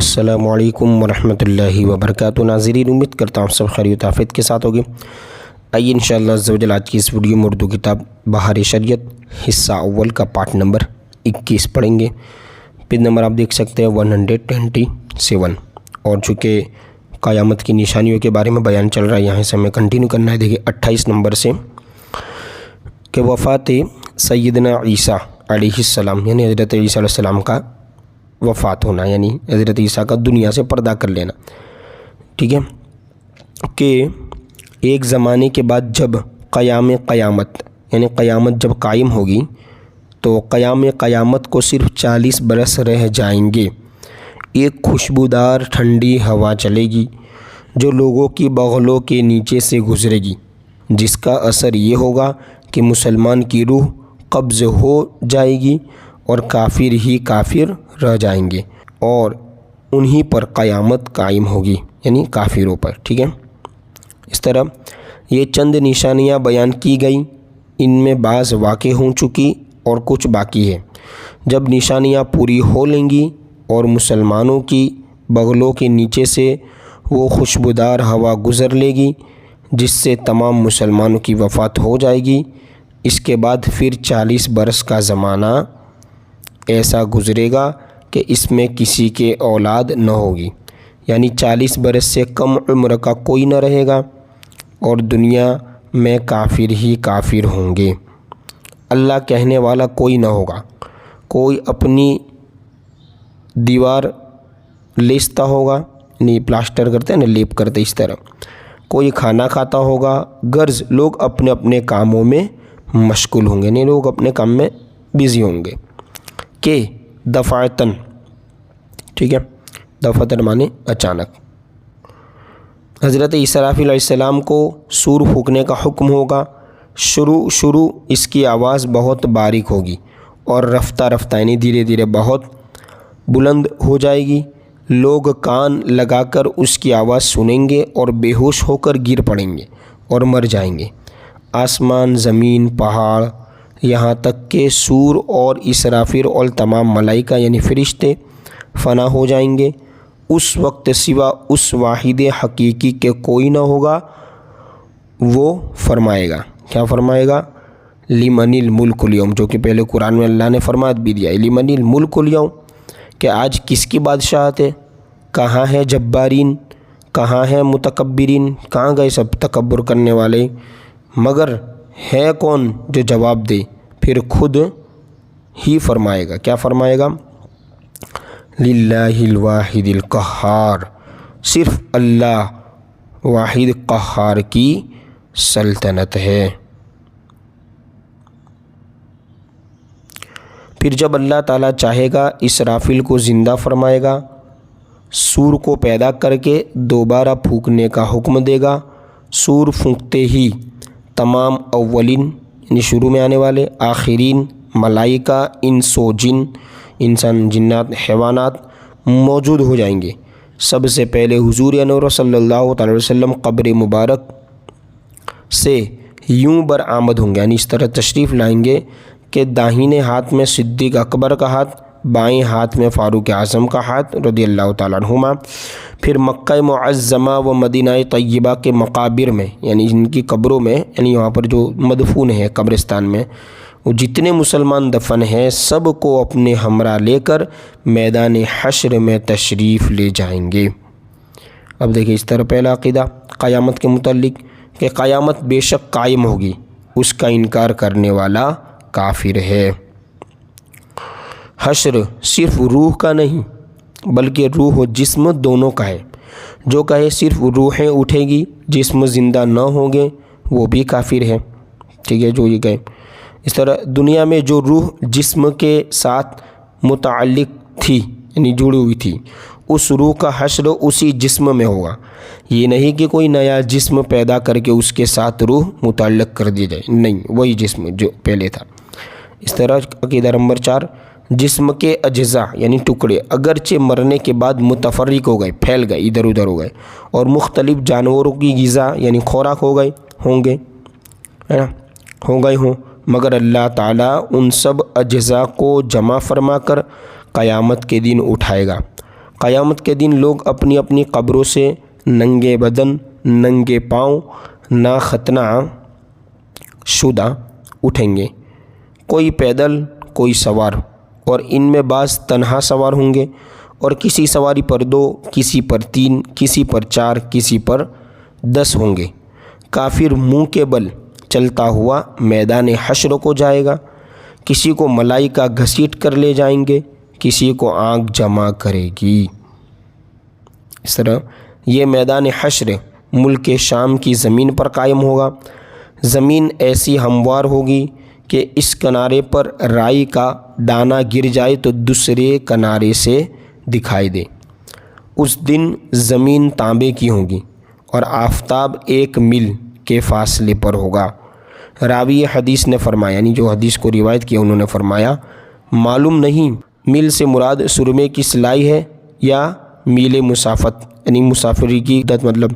السلام علیکم ورحمۃ اللہ وبرکاتہ۔ ناظرین، امید کرتا ہوں سب خیریت و عافیت کے ساتھ ہوگے۔ آئیے انشاءاللہ عز و جل آج کی اس ویڈیو میں اردو کتاب بہار شریعت حصہ اول کا پارٹ نمبر 21 پڑھیں گے۔ پیج نمبر آپ دیکھ سکتے ہیں 127، اور چونکہ قیامت کی نشانیوں کے بارے میں بیان چل رہا ہے، یہاں سے ہمیں کنٹینیو کرنا ہے۔ دیکھیے 28 نمبر سے کہ وفات سیدنا عیسیٰ علیہ السلام، یعنی حضرت عیسیٰ علیہ السلام کا وفات ہونا، یعنی حضرت عیسیٰ کا دنیا سے پردہ کر لینا، ٹھیک ہے، کہ ایک زمانے کے بعد جب قیامت یعنی قیامت جب قائم ہوگی تو قیامت کو صرف 40 برس رہ جائیں گے۔ ایک خوشبودار ٹھنڈی ہوا چلے گی جو لوگوں کی بغلوں کے نیچے سے گزرے گی، جس کا اثر یہ ہوگا کہ مسلمان کی روح قبض ہو جائے گی اور کافر ہی کافر رہ جائیں گے، اور انہی پر قیامت قائم ہوگی، یعنی کافروں پر، ٹھیک ہے۔ اس طرح یہ چند نشانیاں بیان کی گئیں، ان میں بعض واقع ہو چکی اور کچھ باقی ہے۔ جب نشانیاں پوری ہو لیں گی اور مسلمانوں کی بغلوں کے نیچے سے وہ خوشبودار ہوا گزر لے گی جس سے تمام مسلمانوں کی وفات ہو جائے گی، اس کے بعد پھر 40 برس کا زمانہ ایسا گزرے گا کہ اس میں کسی کے اولاد نہ ہوگی، یعنی 40 برس سے کم عمر کا کوئی نہ رہے گا اور دنیا میں کافر ہی کافر ہوں گے۔ اللہ کہنے والا کوئی نہ ہوگا، کوئی اپنی دیوار لیستا ہوگا، یعنی پلاسٹر کرتے ہیں نا، لیپ کرتے، اس طرح کوئی کھانا کھاتا ہوگا، غرض لوگ اپنے اپنے کاموں میں مشغول ہوں گے، یعنی لوگ اپنے کام میں بزی ہوں گے۔ کہ دفعتاً، ٹھیک ہے، دفعتاً معنی اچانک، حضرت اسرافیل علیہ السلام کو سور پھونکنے کا حکم ہوگا۔ شروع اس کی آواز بہت باریک ہوگی اور رفتہ رفتہ یعنی دھیرے دھیرے بہت بلند ہو جائے گی۔ لوگ کان لگا کر اس کی آواز سنیں گے اور بے ہوش ہو کر گر پڑیں گے اور مر جائیں گے۔ آسمان، زمین، پہاڑ، یہاں تک کہ سور اور اسرافیل اور تمام ملائکہ یعنی فرشتے فنا ہو جائیں گے۔ اس وقت سوا اس واحد حقیقی کے کوئی نہ ہوگا۔ وہ فرمائے گا، کیا فرمائے گا؟ لمن الملک اليوم، جو کہ پہلے قرآن میں اللہ نے فرما بھی دیا ہے، لمن الملک اليوم، کہ آج کس کی بادشاہت ہے؟ کہاں ہے جبارین، کہاں ہے متکبرین، کہاں گئے سب تکبر کرنے والے؟ مگر ہے کون جو جواب دے؟ پھر خود ہی فرمائے گا، کیا فرمائے گا؟ للہ الواحد القہار، صرف اللہ واحد قہار کی سلطنت ہے۔ پھر جب اللہ تعالیٰ چاہے گا اسرافیل کو زندہ فرمائے گا، سور کو پیدا کر کے دوبارہ پھونکنے کا حکم دے گا۔ سور پھونکتے ہی تمام اولین یعنی شروع میں آنے والے، آخرین، ملائکہ، انس و جن، انسان، جنات، حیوانات موجود ہو جائیں گے۔ سب سے پہلے حضور انور صلی اللہ تعالی وسلم قبر مبارک سے یوں برآمد ہوں گے، یعنی اس طرح تشریف لائیں گے کہ داہنے ہاتھ میں صدیق اکبر کا ہاتھ، بائیں ہاتھ میں فاروق اعظم کا ہاتھ رضی اللہ تعالیٰ عنہما۔ پھر مکہ معظمہ و مدینہ طیبہ کے مقابر میں، یعنی ان کی قبروں میں، یعنی وہاں پر جو مدفون ہیں قبرستان میں، وہ جتنے مسلمان دفن ہیں سب کو اپنے ہمراہ لے کر میدان حشر میں تشریف لے جائیں گے۔ اب دیکھیں اس طرح پہلا عقیدہ قیامت کے متعلق کہ قیامت بے شک قائم ہوگی، اس کا انکار کرنے والا کافر ہے۔ حشر صرف روح کا نہیں بلکہ روح و جسم دونوں کا ہے۔ جو کہے صرف روحیں اٹھے گی جسم زندہ نہ ہوں گے وہ بھی کافر ہے، ٹھیک ہے، جو یہ کہے۔ اس طرح دنیا میں جو روح جسم کے ساتھ متعلق تھی یعنی جڑی ہوئی تھی، اس روح کا حشر اسی جسم میں ہوگا۔ یہ نہیں کہ کوئی نیا جسم پیدا کر کے اس کے ساتھ روح متعلق کر دی جائے، نہیں، وہی جسم جو پہلے تھا۔ اس طرح عقیدہ نمبر 4، جسم کے اجزاء یعنی ٹکڑے اگرچہ مرنے کے بعد متفرق ہو گئے، پھیل گئے، ادھر ادھر ہو گئے، اور مختلف جانوروں کی غذا یعنی خوراک ہوں گے، مگر اللہ تعالیٰ ان سب اجزاء کو جمع فرما کر قیامت کے دن اٹھائے گا۔ قیامت کے دن لوگ اپنی اپنی قبروں سے ننگے بدن ننگے پاؤں نا ختنہ شدہ اٹھیں گے، کوئی پیدل کوئی سوار، اور ان میں بعض تنہا سوار ہوں گے اور کسی سواری پر 2، کسی پر 3، کسی پر 4، کسی پر 10 ہوں گے۔ کافر منہ کے بل چلتا ہوا میدان حشر کو جائے گا، کسی کو ملائکہ گھسیٹ کر لے جائیں گے، کسی کو آنکھ جمع کرے گی۔ اس طرح یہ میدان حشر ملک شام کی زمین پر قائم ہوگا۔ زمین ایسی ہموار ہوگی کہ اس کنارے پر رائی کا دانہ گر جائے تو دوسرے کنارے سے دکھائی دے۔ اس دن زمین تانبے کی ہوگی اور آفتاب 1 میل کے فاصلے پر ہوگا۔ راوی حدیث نے فرمایا، یعنی جو حدیث کو روایت کیا انہوں نے فرمایا، معلوم نہیں میل سے مراد سرمے کی سلائی ہے یا میل مسافت، یعنی مسافری کی عدت، مطلب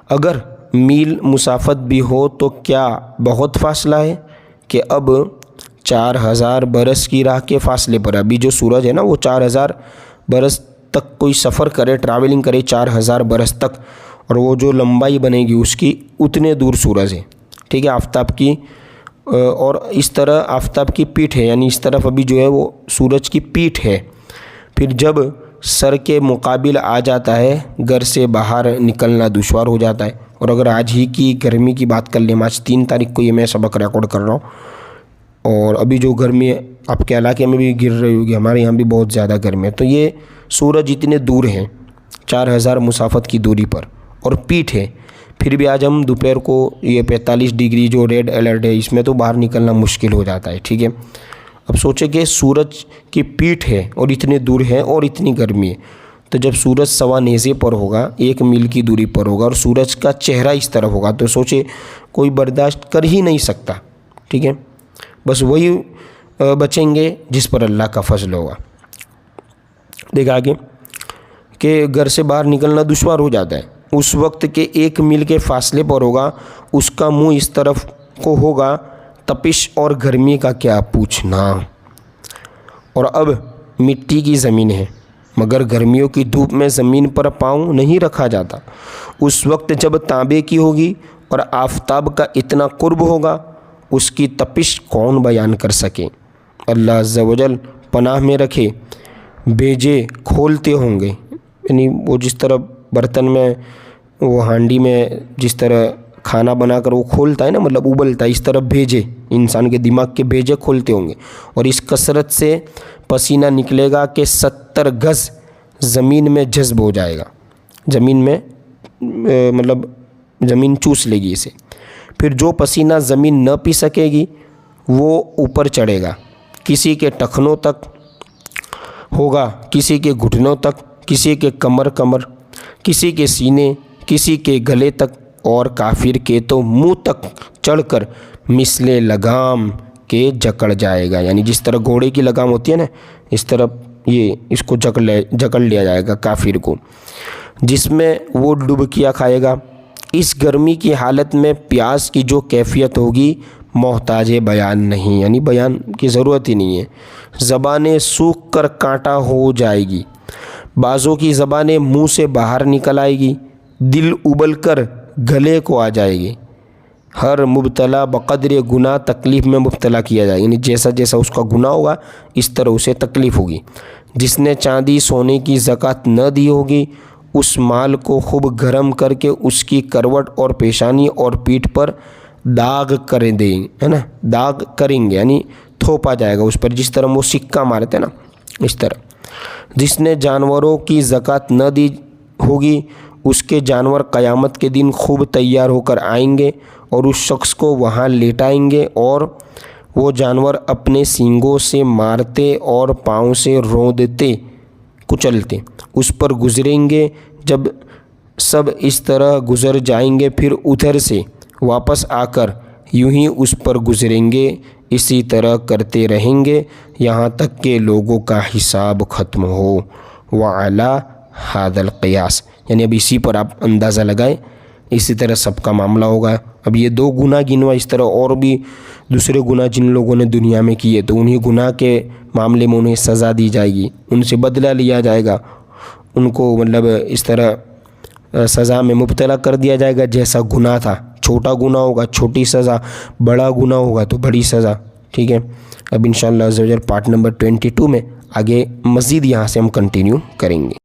اگر میل مسافت بھی ہو تو کیا بہت فاصلہ ہے کہ اب 4000 برس کی راہ کے فاصلے پر، ابھی جو سورج ہے نا وہ 4000 برس تک کوئی سفر کرے، ٹریولنگ کرے 4000 برس تک، اور وہ جو لمبائی بنے گی اس کی اتنے دور سورج ہے، ٹھیک ہے، آفتاب کی، اور اس طرح آفتاب کی پیٹھ ہے، یعنی اس طرف ابھی جو ہے وہ سورج کی پیٹھ ہے۔ پھر جب سر کے مقابل آ جاتا ہے گھر سے باہر نکلنا دشوار ہو جاتا ہے۔ اور اگر آج ہی کی گرمی کی بات کر لیں، آج 3 تاریخ کو یہ میں سبق ریکارڈ کر رہا ہوں، اور ابھی جو گرمی آپ کے علاقے میں بھی گر رہی ہوگی، ہمارے یہاں بھی بہت زیادہ گرمی ہے، تو یہ سورج اتنے دور ہیں 4000 مسافت کی دوری پر اور پیٹھ ہے۔ پھر بھی آج ہم دوپہر کو یہ 45 ڈگری جو ریڈ الرٹ ہے اس میں تو باہر نکلنا مشکل ہو جاتا ہے، ٹھیک ہے۔ اب سوچیں کہ سورج کی پیٹھ ہے اور اتنے دور ہے اور اتنی گرمی ہے، تو جب سورج سوا نیزے پر ہوگا 1 میل کی دوری پر ہوگا اور سورج کا چہرہ اس طرف ہوگا، تو سوچے کوئی برداشت کر ہی نہیں سکتا، ٹھیک ہے۔ بس وہی بچیں گے جس پر اللہ کا فضل ہوگا۔ دیکھ آگے کہ گھر سے باہر نکلنا دشوار ہو جاتا ہے، اس وقت کے 1 میل کے فاصلے پر ہوگا، اس کا منہ اس طرف کو ہوگا، تپش اور گرمی کا کیا پوچھنا۔ اور اب مٹی کی زمین ہے مگر گرمیوں کی دھوپ میں زمین پر پاؤں نہیں رکھا جاتا۔ اس وقت جب تانبے کی ہوگی اور آفتاب کا اتنا قرب ہوگا، اس کی تپش کون بیان کر سکے۔ اللہ عز و جل پناہ میں رکھے، بیجے کھولتے ہوں گے، یعنی وہ جس طرح برتن میں وہ ہانڈی میں جس طرح کھانا بنا کر وہ کھولتا ہے نا، مطلب ابلتا ہے، اس طرح بھیجے انسان کے دماغ کے بھیجے کھولتے ہوں گے، اور اس کثرت سے پسینہ نکلے گا کہ 70 گز زمین میں جذب ہو جائے گا، زمین میں مطلب زمین چوس لے گی اسے۔ پھر جو پسینہ زمین نہ پی سکے گی وہ اوپر چڑھے گا، کسی کے ٹخنوں تک ہوگا، کسی کے گھٹنوں تک، کسی کے کمر کسی کے سینے، کسی کے گلے تک، اور کافر کے تو منہ تک چڑھ کر مثل لگام کے جکڑ جائے گا، یعنی جس طرح گھوڑے کی لگام ہوتی ہے نا، اس طرح یہ اس کو جکڑ لیا جائے گا کافر کو، جس میں وہ ڈبکیاں کھائے گا۔ اس گرمی کی حالت میں پیاس کی جو کیفیت ہوگی محتاج بیان نہیں، یعنی بیان کی ضرورت ہی نہیں ہے۔ زبانیں سوکھ کر کانٹا ہو جائے گی، بعضوں کی زبانیں منہ سے باہر نکل آئے گی، دل ابل کر گلے کو آ جائے گی۔ ہر مبتلا بقدر گناہ تکلیف میں مبتلا کیا جائے گا، یعنی جیسا جیسا اس کا گناہ ہوگا اس طرح اسے تکلیف ہوگی۔ جس نے چاندی سونے کی زکوٰۃ نہ دی ہوگی اس مال کو خوب گرم کر کے اس کی کروٹ اور پیشانی اور پیٹھ پر داغ کر دیں، ہے نا، داغ کریں گے، یعنی تھوپا جائے گا اس پر، جس طرح وہ سکہ مارتے ہیں نا اس طرح۔ جس نے جانوروں کی زکوٰۃ نہ دی ہوگی اس کے جانور قیامت کے دن خوب تیار ہو کر آئیں گے اور اس شخص کو وہاں لیٹائیں گے، اور وہ جانور اپنے سینگوں سے مارتے اور پاؤں سے روندتے کچلتے اس پر گزریں گے۔ جب سب اس طرح گزر جائیں گے پھر ادھر سے واپس آ کر یوں ہی اس پر گزریں گے، اسی طرح کرتے رہیں گے یہاں تک کہ لوگوں کا حساب ختم ہو۔ وعلی ھذا القیاس، یعنی اب اسی پر آپ اندازہ لگائیں، اسی طرح سب کا معاملہ ہوگا۔ اب یہ 2 گناہ گنوا، اس طرح اور بھی دوسرے گناہ جن لوگوں نے دنیا میں کیے تو انہیں گناہ کے معاملے میں انہیں سزا دی جائے گی، ان سے بدلہ لیا جائے گا، ان کو مطلب اس طرح سزا میں مبتلا کر دیا جائے گا جیسا گناہ تھا. چھوٹا گناہ ہوگا چھوٹی سزا، بڑا گناہ ہوگا تو بڑی سزا. ٹھیک ہے، اب انشاءاللہ عز و جل پارٹ نمبر 22 میں آگے مزید یہاں سے ہم کنٹینیو کریں گے.